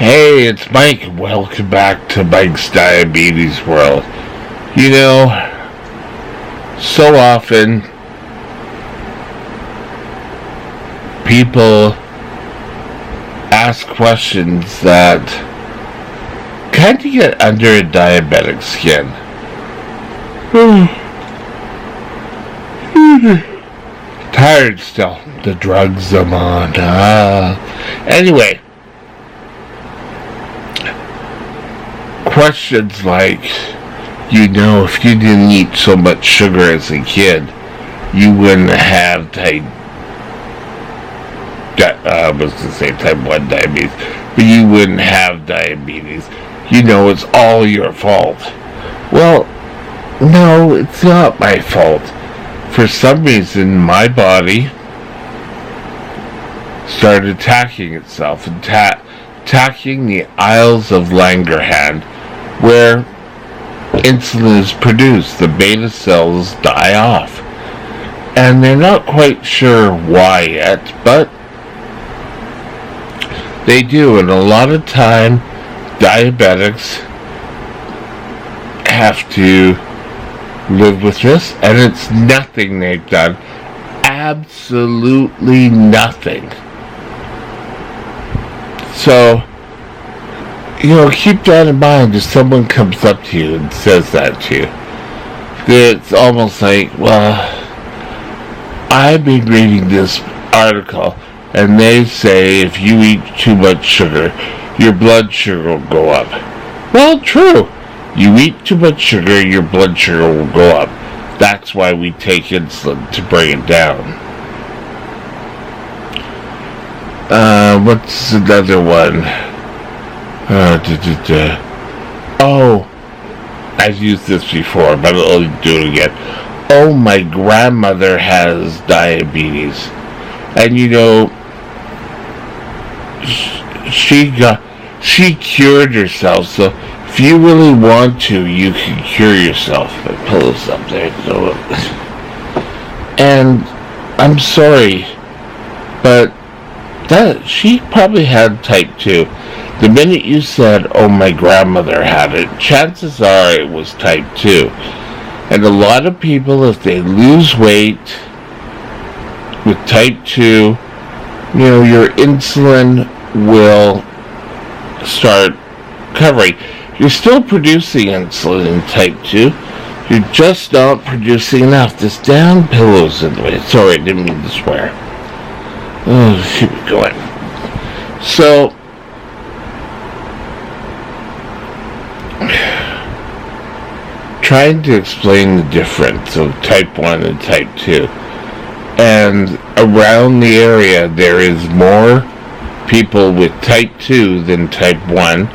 Hey, it's Mike. Welcome back to Mike's Diabetes World. You know, so often people ask questions that kind of get under a diabetic's skin. Tired still. The drugs I'm on. Anyway. Questions like, if you didn't eat so much sugar as a kid, you wouldn't have type 1 diabetes, but you wouldn't have diabetes. It's all your fault. Well, no, it's not my fault. For some reason, my body started attacking itself and attacking the Isles of Langerhans, where insulin is produced. The beta cells die off. And they're not quite sure why yet, but they do. And a lot of time, diabetics have to live with this, and it's nothing they've done. Absolutely nothing. So, keep that in mind if someone comes up to you and says that to you. It's almost like, well, I've been reading this article, and they say if you eat too much sugar, your blood sugar will go up. Well, true. You eat too much sugar, your blood sugar will go up. That's why we take insulin, to bring it down. What's another one? I've used this before, but I'll do it again. Oh, my grandmother has diabetes. And she cured herself, so if you really want to, you can cure yourself. My pillow's up there. And I'm sorry, but she probably had type 2. The minute you said, oh, my grandmother had it, chances are it was type 2. And a lot of people, if they lose weight with type 2, your insulin will start covering. You're still producing insulin in type 2. You're just not producing enough. This damn pillow's in the way. Sorry, I didn't mean to swear. Oh, keep it going. So, trying to explain the difference of type 1 and type 2. And around the area, there is more people with type 2 than type 1.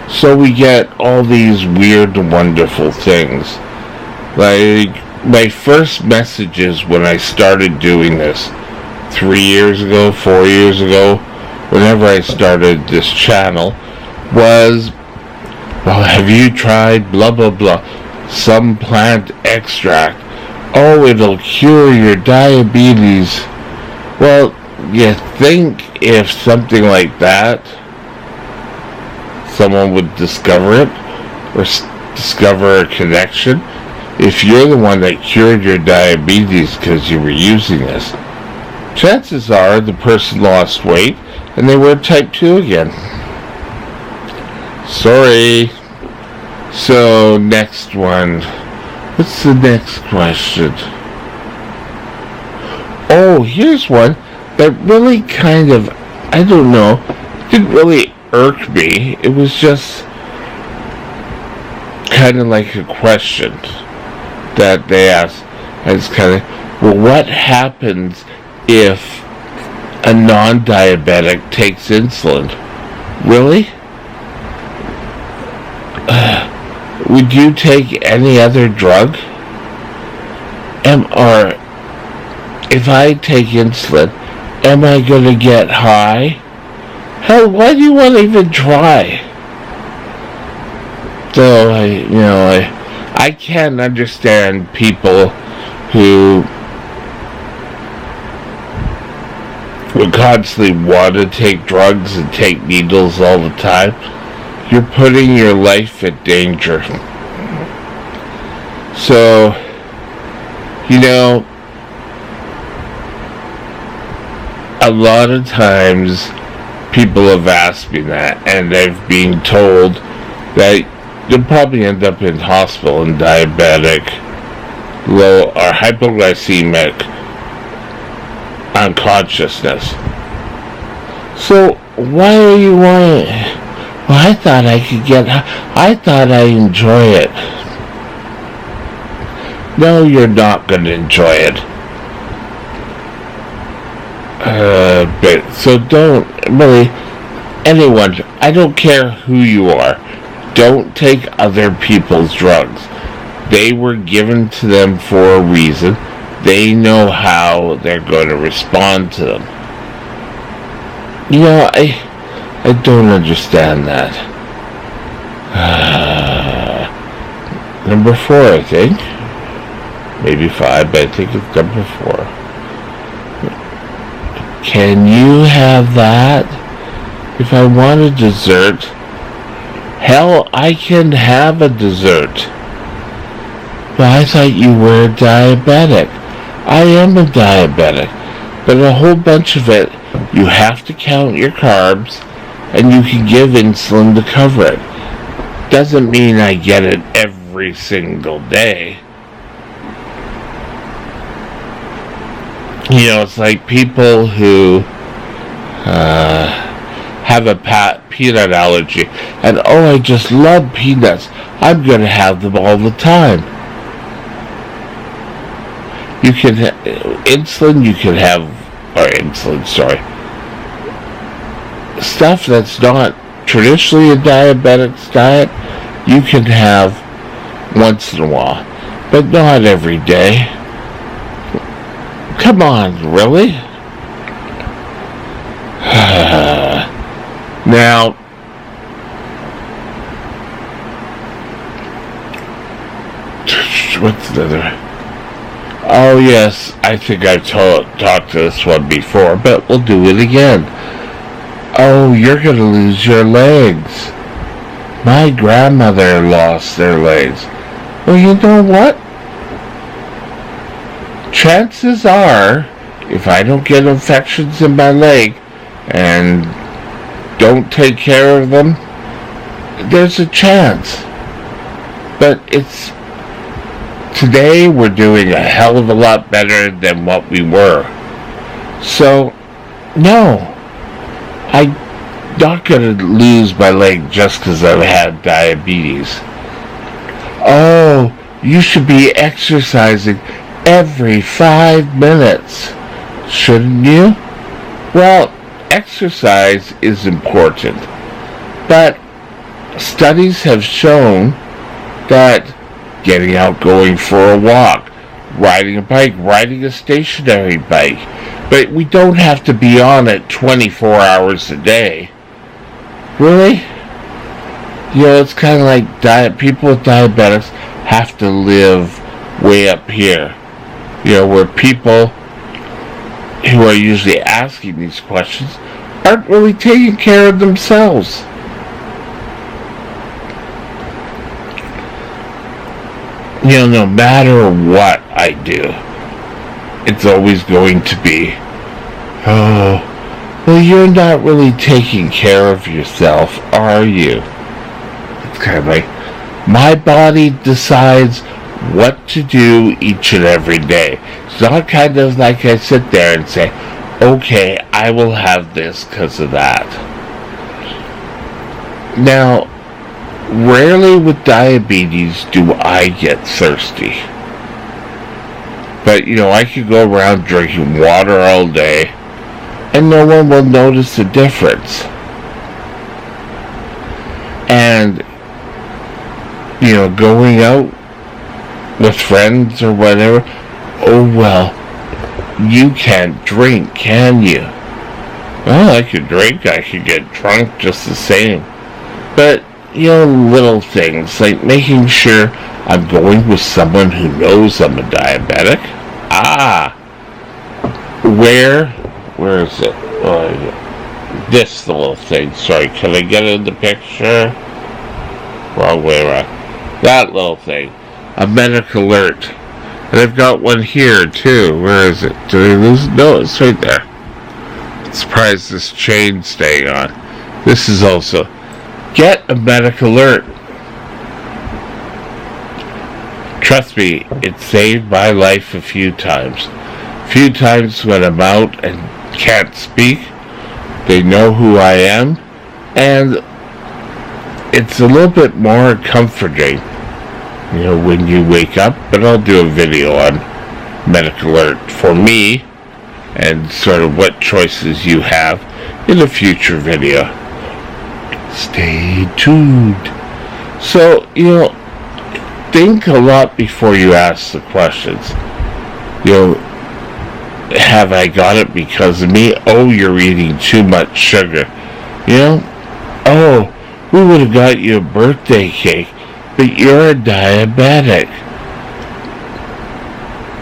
So we get all these weird, wonderful things. Like, my first messages when I started doing this 3 years ago, 4 years ago, whenever I started this channel, was, well, have you tried blah, blah, blah, some plant extract? Oh, it'll cure your diabetes. Well, you think if something like that, someone would discover it, or discover a connection, if you're the one that cured your diabetes because you were using this, chances are the person lost weight and they were type 2 again. Sorry. So, next one. What's the next question? Oh, here's one that really kind of, I don't know, didn't really irk me. It was just kind of like a question that they asked. I was kind of, well, what happens if a non-diabetic takes insulin? Really? Would you take any other drug? Or if I take insulin, am I going to get high? Hell, why do you want to even try? So, I can't understand people who who constantly want to take drugs and take needles all the time, you're putting your life in danger. So, a lot of times people have asked me that, and I've been told that you'll probably end up in hospital and diabetic, low or hypoglycemic, unconsciousness. So why are you wanting? Well, I thought I enjoy it. No, you're not going to enjoy it. So don't really, anyone, I don't care who you are, don't take other people's drugs. They were given to them for a reason. They know how they're going to respond to them. I don't understand that. Number 4, I think. Maybe 5, but I think it's number 4. Can you have that? If I want a dessert, hell, I can have a dessert. But I thought you were a diabetic. I am a diabetic. But a whole bunch of it, you have to count your carbs, and you can give insulin to cover it. Doesn't mean I get it every single day. It's like people who have a peanut allergy, and I just love peanuts. I'm going to have them all the time. You can insulin. You can have stuff that's not traditionally a diabetic's diet. You can have once in a while, but not every day. Come on, really? Now, what's the other? Oh, yes, I think I've talked to this one before, but we'll do it again. Oh, you're going to lose your legs. My grandmother lost their legs. Well, you know what? Chances are, if I don't get infections in my leg and don't take care of them, there's a chance. But today we're doing a hell of a lot better than what we were. So, no, I'm not going to lose my leg just because I've had diabetes. Oh, you should be exercising every 5 minutes, shouldn't you? Well, exercise is important, but studies have shown that getting out, going for a walk, riding a bike, riding a stationary bike, but we don't have to be on it 24 hours a day. Really? It's kind of like people with diabetics have to live way up here. Where people who are usually asking these questions aren't really taking care of themselves. No matter what I do, it's always going to be, oh, well, you're not really taking care of yourself, are you? It's kind of like, my body decides what to do each and every day. It's not kind of like I sit there and say, okay, I will have this because of that. Now, rarely with diabetes do I get thirsty. But, I could go around drinking water all day and no one will notice the difference. And, going out with friends or whatever, oh well, you can't drink, can you? Well, I could drink, I could get drunk just the same. But, little things, like making sure I'm going with someone who knows I'm a diabetic. Wear Where is it? This little thing. Sorry, can I get in the picture? Wrong way around. That little thing. A medic alert. And I've got one here too. Where is it? Did I lose it? No, it's right there. I'm surprised this chain's staying on. This is also. Get a medic alert. Trust me, it saved my life a few times. A few times when I'm out and can't speak, they know who I am, and it's a little bit more comforting, when you wake up. But I'll do a video on medic alert for me and sort of what choices you have in a future video. Stay tuned. So, think a lot before you ask the questions. Have I got it because of me? Oh, you're eating too much sugar. Oh, we would have got you a birthday cake, but you're a diabetic.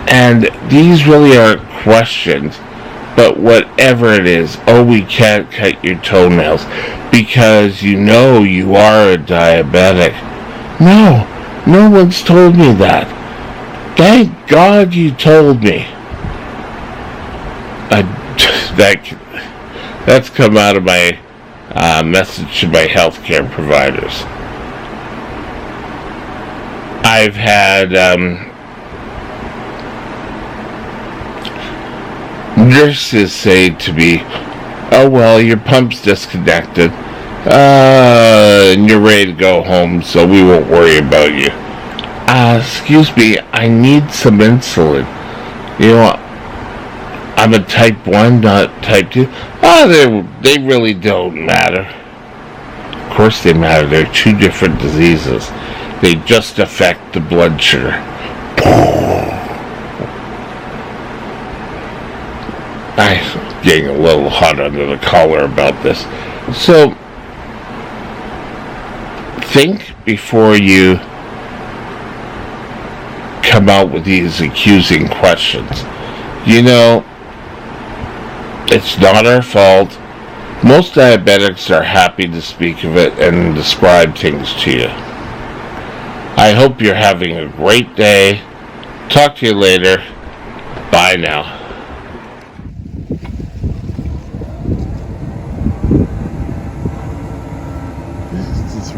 And these really aren't questions, but whatever it is, oh, we can't cut your toenails because you are a diabetic. No one's told me that. Thank God you told me. That's come out of my message to my healthcare providers. I've had nurses say to me, oh, well, your pump's disconnected, and you're ready to go home, so we won't worry about you. Excuse me, I need some insulin. I'm a type 1, not type 2. They really don't matter. Of course they matter. They're two different diseases. They just affect the blood sugar. I'm getting a little hot under the collar about this. So, think before you come out with these accusing questions. It's not our fault. Most diabetics are happy to speak of it and describe things to you. I hope you're having a great day. Talk to you later. Bye now. This is just